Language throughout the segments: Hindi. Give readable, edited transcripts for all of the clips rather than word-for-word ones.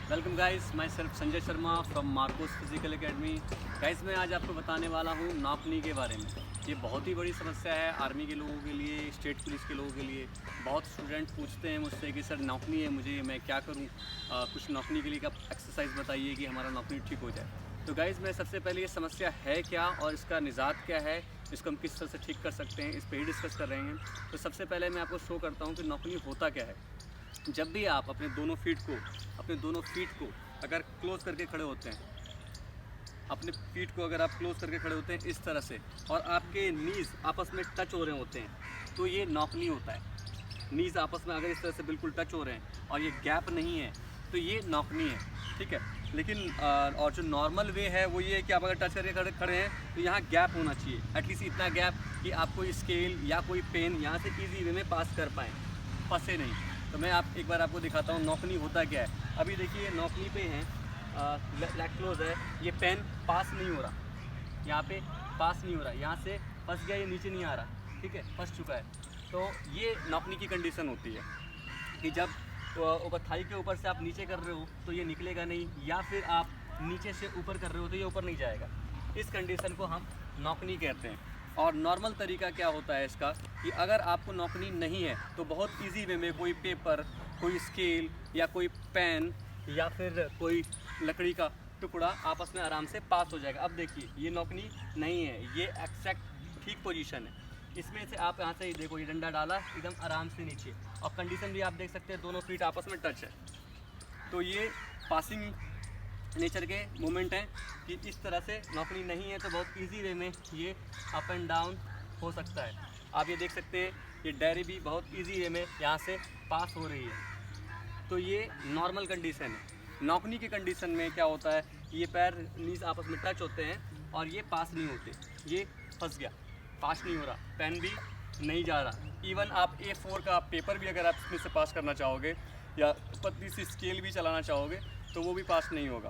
Welcome guys, my self Sanjay Sharma from Marcos physical academy. Guys मैं आज आपको बताने वाला हूँ नॉक-नी के बारे में। ये बहुत ही बड़ी समस्या है आर्मी के लोगों के लिए, स्टेट पुलिस के लोगों के लिए। बहुत स्टूडेंट पूछते हैं मुझसे कि सर नॉक-नी है मुझे, मैं क्या करूँ, कुछ नॉक-नी के लिए का एक्सरसाइज बताइए कि हमारा नॉक-नी ठीक हो जाए। तो गाइस मैं सबसे पहले ये समस्या है क्या और इसका निजात क्या है, इसको हम किस तरह से ठीक कर सकते हैं, इस पर ही डिस्कस कर रहे हैं। तो सबसे पहले मैं आपको शो करता हूँ कि नॉक-नी होता क्या है। जब भी आप अपने दोनों फीट को अगर क्लोज करके खड़े होते हैं, अपने फीट को अगर आप क्लोज करके खड़े होते हैं इस तरह से, और आपके नीज़ आपस में टच हो रहे होते हैं, तो ये नॉक-नी होता है। नीज़ आपस में अगर इस तरह से बिल्कुल टच हो रहे हैं और ये गैप नहीं है तो ये नॉक-नी है, ठीक है। लेकिन और जो नॉर्मल वे है वो ये है कि आप अगर टच करके खड़े हैं तो यहाँ गैप होना चाहिए, एटलीस्ट इतना गैप कि आप कोई स्केल या कोई पेन यहाँ से ईजी वे में पास कर पाएँ, फंसे नहीं। तो मैं एक बार आपको दिखाता हूँ नॉक-नी होता क्या है। अभी देखिए नॉक-नी पे हैं, लेग क्लोज है, ये पेन पास नहीं हो रहा, यहाँ पे पास नहीं हो रहा, यहाँ से फंस गया, ये नीचे नहीं आ रहा, ठीक है, फंस चुका है। तो ये नॉक-नी की कंडीशन होती है कि जब ऊपर थाई के ऊपर से आप नीचे कर रहे हो तो ये निकलेगा नहीं, या फिर आप नीचे से ऊपर कर रहे हो तो ये ऊपर नहीं जाएगा। इस कंडीशन को हम नॉक-नी कहते हैं। और नॉर्मल तरीका क्या होता है इसका कि अगर आपको नॉक-नी नहीं है तो बहुत इजी वे में कोई पेपर, कोई स्केल या कोई पेन या फिर कोई लकड़ी का टुकड़ा आपस में आराम से पास हो जाएगा। अब देखिए ये नॉक-नी नहीं है, ये एक्जैक्ट ठीक पोजीशन है। इसमें से आप यहाँ से देखो, ये डंडा डाला एकदम आराम से नीचे, और कंडीशन भी आप देख सकते हैं दोनों फीट आपस में टच है। तो ये पासिंग नेचर के मूवमेंट हैं कि इस तरह से नॉक-नी नहीं है तो बहुत इजी वे में ये अप एंड डाउन हो सकता है। आप ये देख सकते हैं ये डायरी भी बहुत इजी वे में यहाँ से पास हो रही है। तो ये नॉर्मल कंडीशन है। नॉक-नी की कंडीशन में क्या होता है, ये पैर नीज आपस में टच होते हैं और ये पास नहीं होते, ये फंस गया, पास नहीं हो रहा, पेन भी नहीं जा रहा। इवन आप A4 का पेपर भी अगर आप इसमें से पास करना चाहोगे या पतली सी स्केल भी चलाना चाहोगे तो वो भी पास नहीं होगा।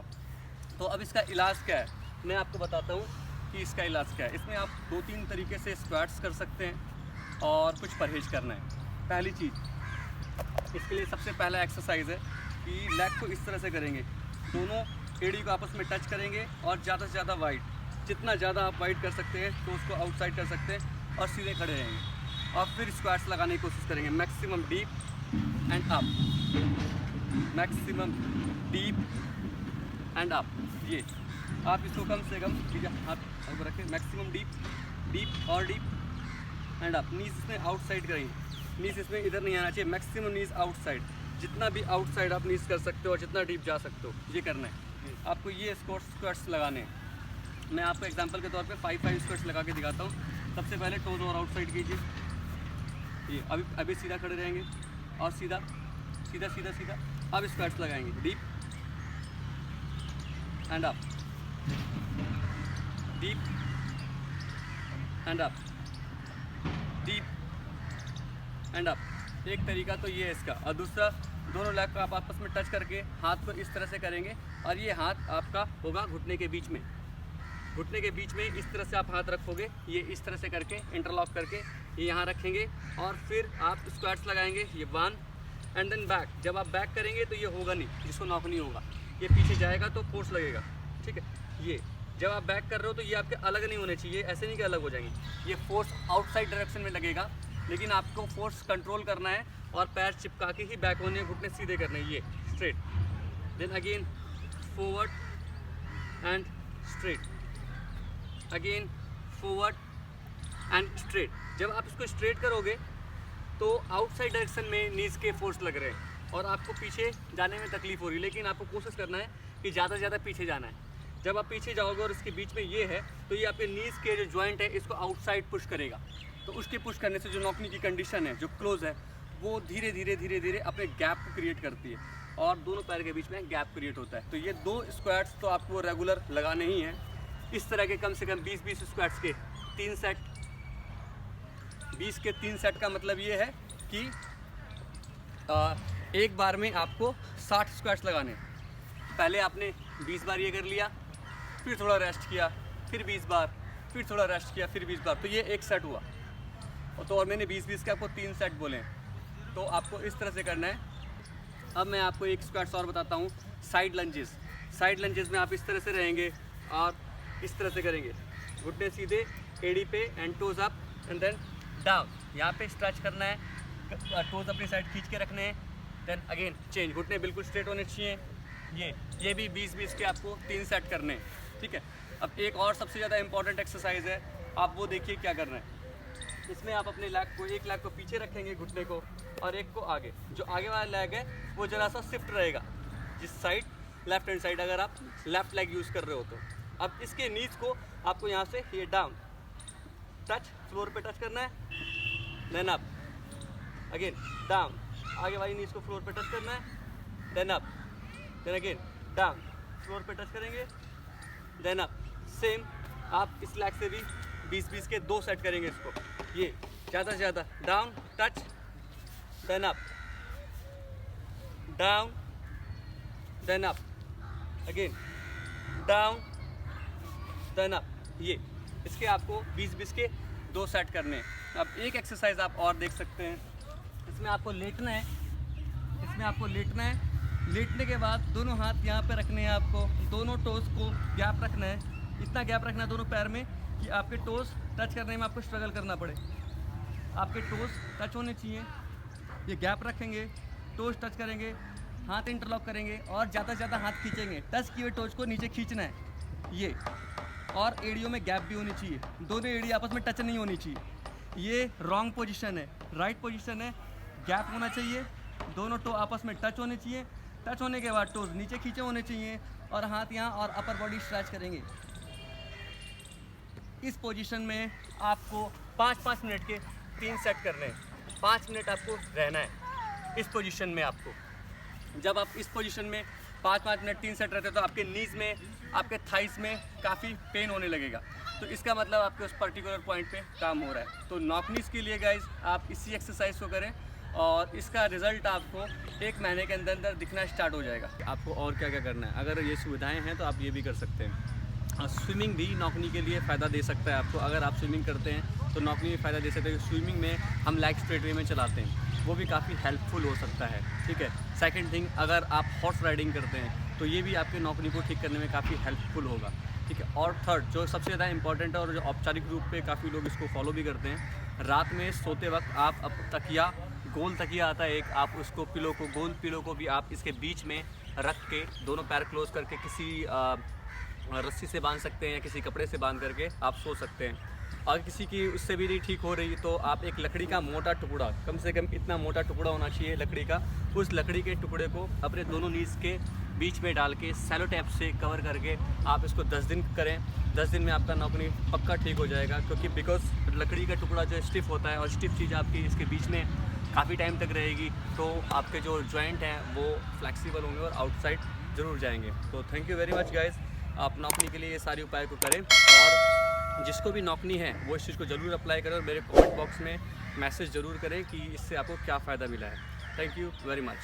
तो अब इसका इलाज क्या है, मैं आपको बताता हूँ कि इसका इलाज क्या है। इसमें आप 2-3 तरीके से स्क्वाट्स कर सकते हैं और कुछ परहेज करना है। पहली चीज़, इसके लिए सबसे पहला एक्सरसाइज है कि लेग को इस तरह से करेंगे, दोनों एड़ी को आपस में टच करेंगे और ज़्यादा से ज़्यादा वाइड, जितना ज़्यादा आप वाइड कर सकते हैं तो उसको आउटसाइड कर सकते हैं, और सीधे खड़े रहेंगे। और फिर स्क्वाट्स लगाने की कोशिश करेंगे, maximum deep and up, maximum deep and up. ये आप इसको कम से कम, ठीक है, हाथ ऊपर रखें, मैक्सिमम डीप और डीप एंड अप। नीज इसमें आउटसाइड करेंगे, नीज इसमें इधर नहीं आना चाहिए, मैक्सिमम नीज आउटसाइड, जितना भी आउटसाइड आप नीज कर सकते हो और जितना डीप जा सकते हो ये करना है आपको। ये स्क्वाट्स लगाने हैं। मैं आपको एग्जांपल के तौर पे 5 स्क्वाट्स लगा के दिखाता हूँ। सबसे पहले टोज और आउटसाइड कीजिए, ये अभी सीधा खड़े रहेंगे और सीधा सीधा सीधा सीधा। अब स्क्वाट्स लगाएंगे, deep and up, deep and up, deep and up. एक तरीका तो ये है इसका। और दूसरा, दोनों लेग को आप आपस में टच करके हाथ को इस तरह से करेंगे, और ये हाथ आपका होगा घुटने के बीच में, घुटने के बीच में इस तरह से आप हाथ रखोगे, ये इस तरह से करके इंटरलॉक करके ये यहाँ रखेंगे, और फिर आप स्क्वाट्स लगाएंगे, ये 1 एंड देन बैक। जब आप बैक करेंगे तो ये होगा नहीं, जिसको नॉक-नी होगा, ये पीछे जाएगा तो फोर्स लगेगा, ठीक है। ये जब आप बैक कर रहे हो तो ये आपके अलग नहीं होने चाहिए, ऐसे नहीं कि अलग हो जाएंगे, ये फोर्स आउटसाइड डायरेक्शन में लगेगा, लेकिन आपको फोर्स कंट्रोल करना है और पैर चिपका के ही बैक होने, घुटने सीधे करने, ये straight, then again forward and straight, again forward and straight. जब आप इसको स्ट्रेट करोगे तो आउटसाइड डायरेक्शन में नीज के फोर्स लग रहे हैं और आपको पीछे जाने में तकलीफ हो रही है, लेकिन आपको कोशिश करना है कि ज़्यादा से ज़्यादा पीछे जाना है। जब आप पीछे जाओगे और इसके बीच में ये है तो ये आपके नीज के जो जॉइंट है इसको आउटसाइड पुश करेगा, तो उसके पुश करने से जो नॉक-नी की कंडीशन है, जो क्लोज है, वो धीरे धीरे अपने गैप को क्रिएट करती है और दोनों पैर के बीच में गैप क्रिएट होता है। तो ये 2 स्क्वाट्स तो आपको रेगुलर लगाने ही हैं। इस तरह के कम से कम 20 स्क्वाट्स के 3 सेट, 20 के 3 सेट का मतलब ये है कि एक बार में आपको 60 स्क्वाट्स लगाने। पहले आपने 20 बार ये कर लिया, फिर थोड़ा रेस्ट किया, फिर 20 बार, फिर थोड़ा रेस्ट किया, फिर 20 बार, तो ये 1 सेट हुआ। तो और मैंने 20-20 के आपको 3 सेट बोले हैं, तो आपको इस तरह से करना है। अब मैं आपको एक स्क्वाट्स और बताता हूँ साइड लंजेस। साइड लंजेस में आप इस तरह से रहेंगे और इस तरह से करेंगे, घुटने सीधे, एड़ी पे and toes up and then down. यहाँ पे स्ट्रेच करना है, टोज अपनी साइड खींच के रखने हैं, देन अगेन चेंज, घुटने बिल्कुल स्ट्रेट होने चाहिए। ये भी 20-20 के आपको 3 सेट करने हैं, ठीक है। अब एक और सबसे ज़्यादा इंपॉर्टेंट एक्सरसाइज है, आप वो देखिए क्या करना है। इसमें आप अपने लेग को, एक लेग को पीछे रखेंगे घुटने को, और एक को आगे। जो आगे वाला लेग है वो ज़रा सा शिफ्ट रहेगा जिस साइड, लेफ्ट हैंड साइड, अगर आप लेफ्ट लेग यूज़ कर रहे हो तो। अब इसके नीज को आपको यहाँ से ये डाउन, टच, फ्लोर पे टच करना है, देन अप, अगेन डाउन, आगे वाली नीज को फ्लोर पे टच करना है, then up, then again down, floor पे टच करेंगे, देन अप। सेम आप इस लेग से भी 20-20 के 2 सेट करेंगे इसको। ये ज़्यादा से ज़्यादा down, touch, then up, down, then up, again down, then up. ये इसके आपको 20-20 के 2 सेट करने हैं। अब एक एक्सरसाइज आप और देख सकते हैं, इसमें आपको लेटना है, इसमें आपको लेटना है। लेटने के बाद दोनों हाथ यहाँ पे रखने हैं, आपको दोनों टोस को गैप रखना है, इतना गैप रखना है दोनों पैर में कि आपके टोस टच करने में आपको स्ट्रगल करना पड़े। आपके टोस टच होने चाहिए, ये गैप रखेंगे, टोस टच करेंगे, हाथ इंटरलॉक करेंगे और ज़्यादा से ज़्यादा हाथ खींचेंगे। टच किए हुए टोस को नीचे खींचना है ये, और एड़ियों में गैप भी होनी चाहिए, दोनों एड़ी आपस में टच नहीं होनी चाहिए। ये रॉन्ग पोजीशन है, राइट पोजीशन है, गैप होना चाहिए, दोनों टो आपस में टच होने चाहिए। टच होने के बाद टोज नीचे खींचे होने चाहिए और हाथ यहाँ, और अपर बॉडी स्ट्रेच करेंगे। इस पोजीशन में आपको 5-5 मिनट के 3 सेट करने हैं। 5 मिनट आपको रहना है इस पोजीशन में। आपको जब आप इस पोजीशन में 5-5 मिनट 3 सेट रहते हैं तो आपके नीज में, आपके थाइस में काफ़ी पेन होने लगेगा, तो इसका मतलब आपके उस पर्टिकुलर पॉइंट पे काम हो रहा है। तो नॉक नीज के लिए गाइज आप इसी एक्सरसाइज को करें और इसका रिज़ल्ट आपको 1 महीने के अंदर अंदर दिखना स्टार्ट हो जाएगा। आपको और क्या क्या करना है, अगर ये सुविधाएं हैं तो आप ये भी कर सकते हैं। स्विमिंग भी नॉकनी के लिए फ़ायदा दे सकता है आपको। अगर आप स्विमिंग करते हैं तो नॉकनी में फ़ायदा दे सकता है। स्विमिंग में हम लेग स्ट्रेट वे में चलाते हैं, वो भी काफ़ी हेल्पफुल हो सकता है, ठीक है। सेकंड थिंग, अगर आप हॉर्स राइडिंग करते हैं तो ये भी आपके नॉकनी को ठीक करने में काफ़ी हेल्पफुल होगा, ठीक है। और थर्ड, जो सबसे ज़्यादा इंपॉर्टेंट है और जो औपचारिक रूप पे काफ़ी लोग इसको फॉलो भी करते हैं, रात में सोते वक्त आप तकिया, गोल तकिया आता है एक, आप उसको पिलो को, गोल पिलो को भी आप इसके बीच में रख के दोनों पैर क्लोज करके किसी रस्सी से बांध सकते हैं या किसी कपड़े से बांध करके आप सो सकते हैं। अगर किसी की उससे भी नहीं ठीक हो रही तो आप एक लकड़ी का मोटा टुकड़ा, कम से कम इतना मोटा टुकड़ा होना चाहिए लकड़ी का, उस लकड़ी के टुकड़े को अपने दोनों नीज के बीच में डाल के सेलो टेप से कवर करके आप इसको 10 दिन करें। 10 दिन में आपका नॉकनी पक्का ठीक हो जाएगा, क्योंकि बिकॉज लकड़ी का टुकड़ा जो स्टिफ होता है और स्टिफ चीज़ आपकी इसके बीच में काफ़ी टाइम तक रहेगी, तो आपके जो जॉइंट हैं वो फ्लेक्सिबल होंगे और आउटसाइड ज़रूर जाएंगे। तो thank you very much guys, आप नॉकनी के लिए ये सारे उपाय को करें, और जिसको भी नॉकनी है वो इस चीज़ को ज़रूर अप्लाई करें और मेरे कमेंट बॉक्स में मैसेज ज़रूर करें कि इससे आपको क्या फ़ायदा मिला है। Thank you very much.